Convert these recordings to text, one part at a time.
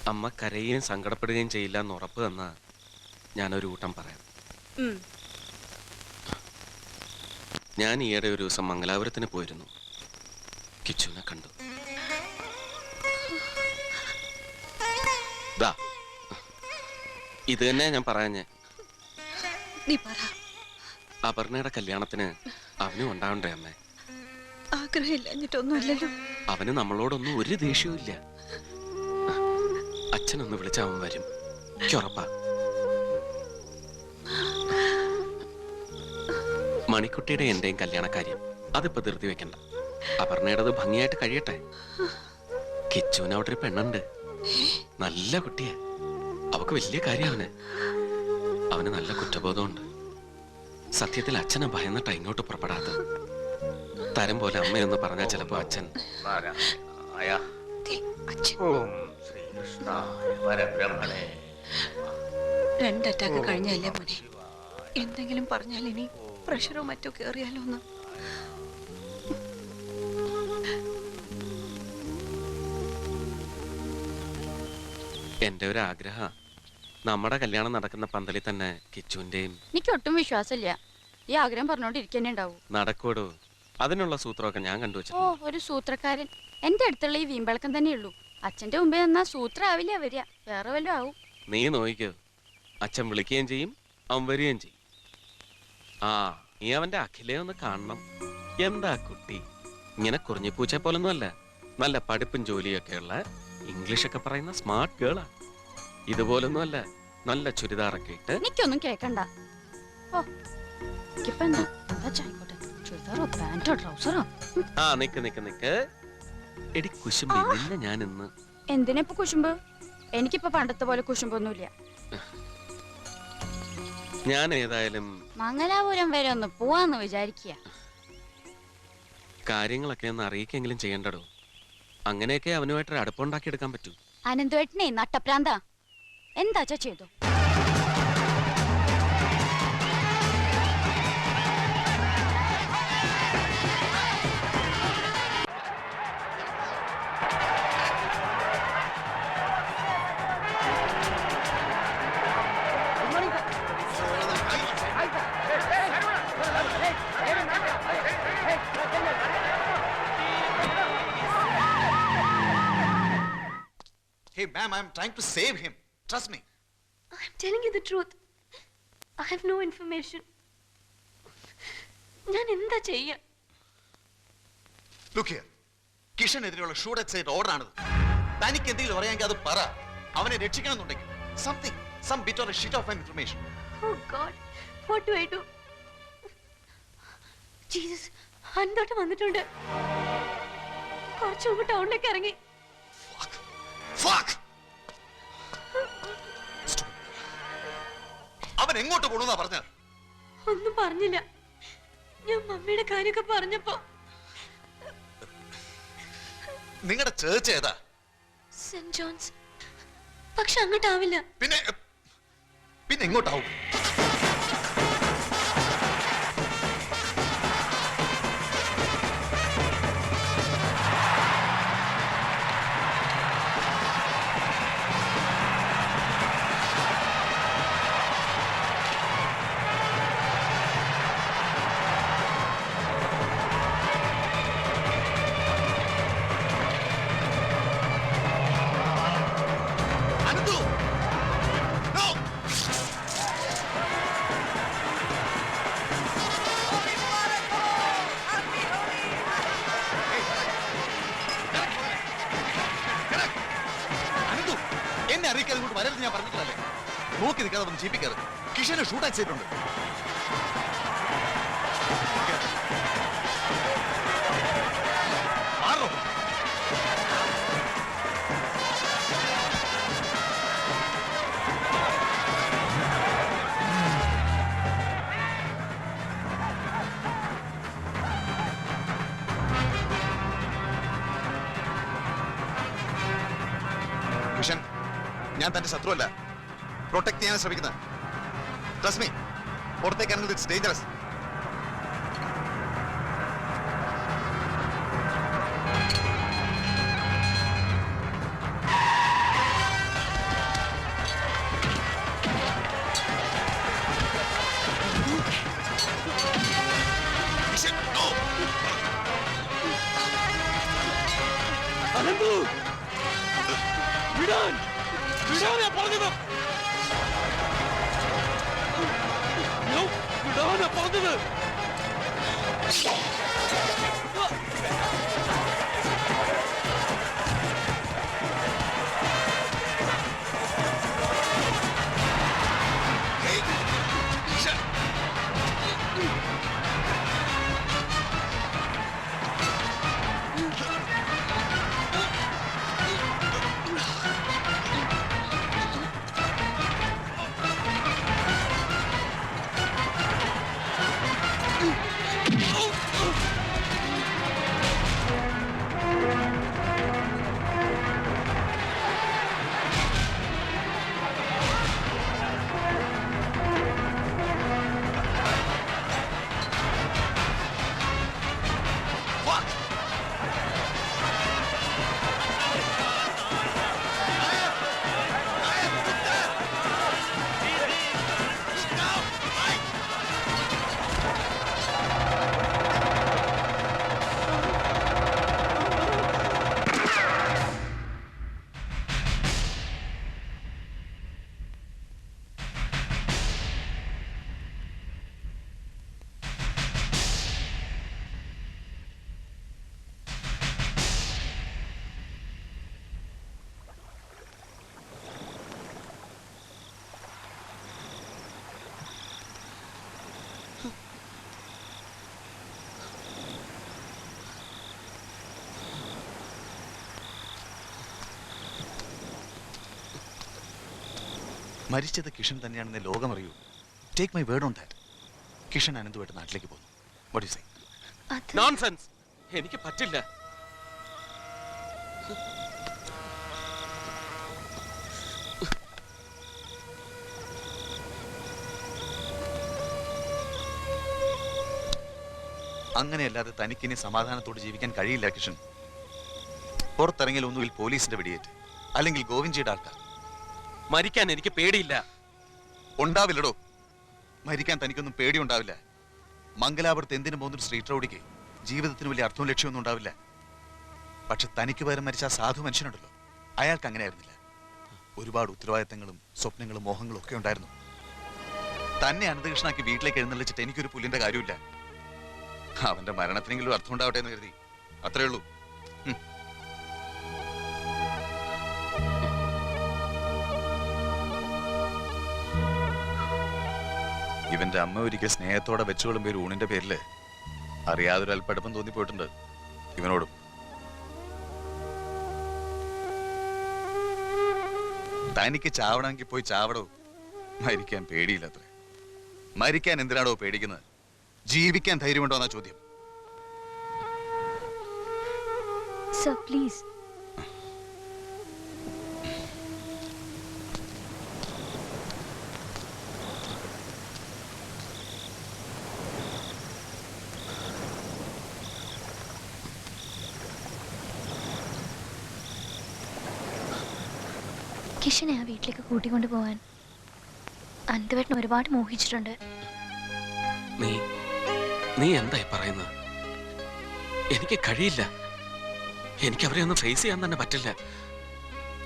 അമ്മ കരയുകയും സങ്കടപ്പെടുകയും ചെയ്യില്ല എന്ന് ഉറപ്പ് തന്നാ ഞാനൊരു കൂട്ടം പറയാം. ഞാൻ ഈയിടെ ഒരു ദിവസം മംഗലാപുരത്തിന് പോയിരുന്നു. കിച്ചുവിനെ കണ്ടു. ഇത് തന്നെ ഞാൻ പറയാഞ്ഞേ. അപർണയുടെ കല്യാണത്തിന് അവനും ഉണ്ടാവണ്ടേ അമ്മേ? ആഗ്രഹമില്ലല്ലോ. അവന് നമ്മളോടൊന്നും ഒരു ദേഷ്യവും ഇല്ല. അച്ഛനൊന്ന് വിളിച്ച അവൻ വരും, ഉറപ്പാ. മണിക്കുട്ടിയുടെ എന്റെയും കല്യാണക്കാര്യം അതിപ്പോ ധൃതി വെക്കണ്ട. അപർണയുടേത് ഭംഗിയായിട്ട് കഴിയട്ടെ. കിച്ചുവിന് അവിടെ ഒരു പെണ്ണുണ്ട്, നല്ല കുട്ടിയെ. അവക്ക് വലിയ കാര്യം. അവന് നല്ല കുറ്റബോധമുണ്ട്. സത്യത്തിൽ അച്ഛനെ ഭയന്നിട്ടാ ഇങ്ങോട്ട് പുറപ്പെടാത്തത്. തരം പോലെ അമ്മയൊന്ന് പറഞ്ഞാൽ ചിലപ്പോ അച്ഛൻ രണ്ടറ്റാക്ക് കഴിഞ്ഞല്ലേ മോനെ. എന്തെങ്കിലും പറഞ്ഞാൽ ഇനി പ്രഷറോ മറ്റോ കേറിയാലോ ഒന്ന്. എന്റെ ഒരു ആഗ്രഹ നമ്മുടെ കല്യാണം നടക്കുന്ന പന്തലിൽ തന്നെ കിച്ചുവിന്റെയും. എനിക്ക് ഒട്ടും വിശ്വാസമില്ല. ഈ ആഗ്രഹം പറഞ്ഞോണ്ടിരിക്കന്നെ ഉണ്ടാവും. നടക്കൂടോ? അതിനുള്ള സൂത്രമൊക്കെ ഞാൻ കണ്ടുവച്ചു. ഓ, ഒരു സൂത്രക്കാരൻ. എന്റെ അടുത്തുള്ള ഈ വീമ്പളക്കം തന്നെയുള്ളൂ. അച്ഛന്റെ മുമ്പേ എന്നാ സൂത്രാവില്ല വരിക, വേറെ വല്ലതും ആവും. നീ നോയിക്കോ, അച്ഛൻ വിളിക്കുകയും ചെയ്യും, അവൻ വരികയും ചെയ്യും. ആ, നീ അവന്റെ അഖിലയെ ഒന്ന് കാണണം. എന്താ കുട്ടി, ഇങ്ങനെ കുറിഞ്ഞിപ്പൂച്ച പോലൊന്നും അല്ല. നല്ല പഠിപ്പും ജോലിയൊക്കെ ഉള്ള, ഇംഗ്ലീഷൊക്കെ പറയുന്ന സ്മാർട്ട് ഗേളാ. ഇതുപോലൊന്നും അല്ല, നല്ല ചുരിദാറൊക്കെ ഇട്ട്. എനിക്കൊന്നും കേക്കണ്ട. ഓ, ചുരിദാറോ പാന്റോ ട്രൗസറോ? ആ, നിക്ക് എടി കുശുമ്പി, നിന്നെ ഞാൻ ഇന്ന്. എന്തിനിപ്പോ കുശുമ്പ്? എനിക്കിപ്പോ പണ്ടത്തെ പോലെ കുശുമ്പൊന്നുമില്ല. ഞാൻ ഏതായാലും മംഗലാപുരം വരെ ഒന്ന് പോവാന്ന് വിചാരിക്കുക. കാര്യങ്ങളൊക്കെ ഒന്ന് അറിയിക്കെങ്കിലും ചെയ്യണ്ടടോ. അങ്ങനെയൊക്കെ അവനുമായിട്ടൊരു അടുപ്പുണ്ടാക്കി എടുക്കാൻ പറ്റൂ. അനന്തുവേട്ടനെ നട്ടപ്രാന്ത എന്താച്ചാ ചെയ്തോ. Hey, ma'am, I'm trying to save him. Trust me. I'm telling you the truth. I have no information. ഞാൻ എന്താ ചെയ്യാ? Look here. കിഷനെതിരെയുള്ള ഷൂട്ട് അറ്റ് സൈറ്റ് ഓർഡർ ആണത്. തനിക്ക് എന്തെങ്കിലും അറിയാമെങ്കിൽ അത് പറ. അവനെ രക്ഷിക്കണമെന്നുണ്ടെങ്കിൽ some bit or a sheet of information. Oh God, what do I do? Jesus, അന്തോട്ട് വന്നിട്ടുണ്ട്. കുറച്ചു മുമ്പ് ടൗണിലേക്ക് ഇറങ്ങി. അവൻ എങ്ങോട്ട് പോണെന്നാ പറഞ്ഞ? ഒന്നും പറഞ്ഞില്ല. ഞാൻ മമ്മിയുടെ കാര്യമൊക്കെ പറഞ്ഞപ്പോ. നിങ്ങളുടെ ചേർച്ച് ഏതാ? Saint John's. പക്ഷെ അങ്ങോട്ടാവില്ല. പിന്നെ എങ്ങോട്ടാവും? അറിയിക്കാതെ ഇങ്ങോട്ട് വരരുത് ഞാൻ പറഞ്ഞിട്ടല്ലേ? നോക്കി നിൽക്കാതെ വന്ന് ചീപ്പിക്കാറ്. കിഷനെ ഷൂട്ട് ആക്ട് ചെയ്തിട്ടുണ്ട്. കിഷൻ, ഞാൻ തന്റെ ശത്രുവല്ല. പ്രൊട്ടക്ട് ചെയ്യാൻ ശ്രമിക്കുന്നത്. ട്രസ്റ്റ് മീ, പുറത്തേക്ക് ഇറങ്ങുന്നത് ഇറ്റ്സ് ഡേഞ്ചറസ്. അനന്തു വിടാൻ വിടാനാ പറഞ്ഞത് വിടാനാ പറഞ്ഞത് മരിച്ചത് കിഷൻ തന്നെയാണെന്ന് ലോകം അറിയൂ. Take my word on that. Kishan അനന്തുമായിട്ട് നാട്ടിലേക്ക് പോകുന്നു. What you say? നോൺസെൻസ്. എനിക്ക് പറ്റില്ല. അങ്ങനെയല്ലാതെ തനിക്കിനി സമാധാനത്തോട് ജീവിക്കാൻ കഴിയില്ല കിഷൻ. പുറത്തിറങ്ങിയാൽ ഒന്നുകിൽ പോലീസിന്റെ വെടിയേറ്റ്, അല്ലെങ്കിൽ ഗോവിന്ദജിയുടെ ആൾക്കാർ. മരിക്കാൻ എനിക്ക് പേടിയില്ല. ഉണ്ടാവില്ലടോ. മരിക്കാൻ തനിക്കൊന്നും പേടിയുണ്ടാവില്ല. മംഗലാപുരത്ത് എന്തിനു പോകുന്നൊരു സ്ട്രീറ്റ് റോഡിക്ക് ജീവിതത്തിന് വലിയ അർത്ഥവും ലക്ഷ്യമൊന്നും ഉണ്ടാവില്ല. പക്ഷെ തനിക്ക് പകരം മരിച്ച ആ സാധു മനുഷ്യനുണ്ടല്ലോ, അയാൾക്ക് അങ്ങനെ ആയിരുന്നില്ല. ഒരുപാട് ഉത്തരവാദിത്തങ്ങളും സ്വപ്നങ്ങളും മോഹങ്ങളും ഒക്കെ ഉണ്ടായിരുന്നു. തന്നെ അനന്തകൃഷ്ണനാക്കി വീട്ടിലേക്ക് എഴുന്നള്ളിച്ചിട്ട് എനിക്കൊരു പുല്ലിന്റെ കാര്യമില്ല. അവന്റെ മരണത്തിനെങ്കിലും അർത്ഥം ഉണ്ടാവട്ടെ എന്ന് കരുതി. അത്രേ ഉള്ളൂ. ഇവന്റെ അമ്മ ഒരിക്കൽ സ്നേഹത്തോടെ വെച്ചുകൊള്ളും പേര് ഊണിന്റെ പേരില് അറിയാതൊരു അല്പടുപ്പം തോന്നിപ്പോയിട്ടുണ്ട് ഇവനോടും. തനിക്ക് ചാവണമെങ്കിൽ പോയി ചാവടോ. മരിക്കാൻ പേടിയില്ലത്രേ. മരിക്കാൻ എന്തിനാടോ പേടിക്കുന്നത്? ജീവിക്കാൻ ധൈര്യമുണ്ടോ എന്നാ ചോദ്യം. Sir please. കിഷനെ ആ വീട്ടിലേക്ക് കൂട്ടിക്കൊണ്ടു പോവാൻ അനന്തവേട്ടൻ ഒരുപാട് മോഹിച്ചിട്ടുണ്ട്. നീ എന്തായി പറയുന്നത്? എനിക്ക് കഴിയില്ല. എനിക്ക് അവരെ ഒന്ന് ഫേസ് ചെയ്യാൻ തന്നെ പറ്റില്ല.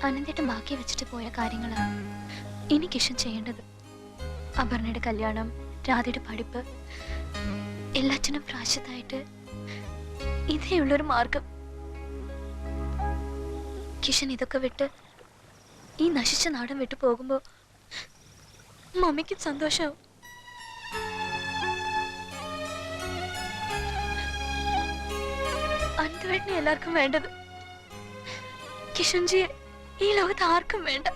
അനന്തേട്ടൻ ബാക്കി വെച്ചിട്ട് പോയ കാര്യങ്ങളാണ് ഇനി കിഷൻ ചെയ്യേണ്ടത്. അപർണയുടെ കല്യാണം, രാധയുടെ പഠിപ്പ്, എല്ലാറ്റിനും പ്രാശ്യത്തായിട്ട് ഇതേ ഉള്ളൊരു മാർഗം. കിഷൻ ഇതൊക്കെ വിട്ട് ഈ നശിച്ച നാടൻ വിട്ടു പോകുമ്പോ മമ്മിക്കും സന്തോഷാവും. അനന്തവേട്ടനെ എല്ലാവർക്കും വേണ്ടത്. കിഷൻജിയെ ഈ ലോകത്ത് ആർക്കും വേണ്ട.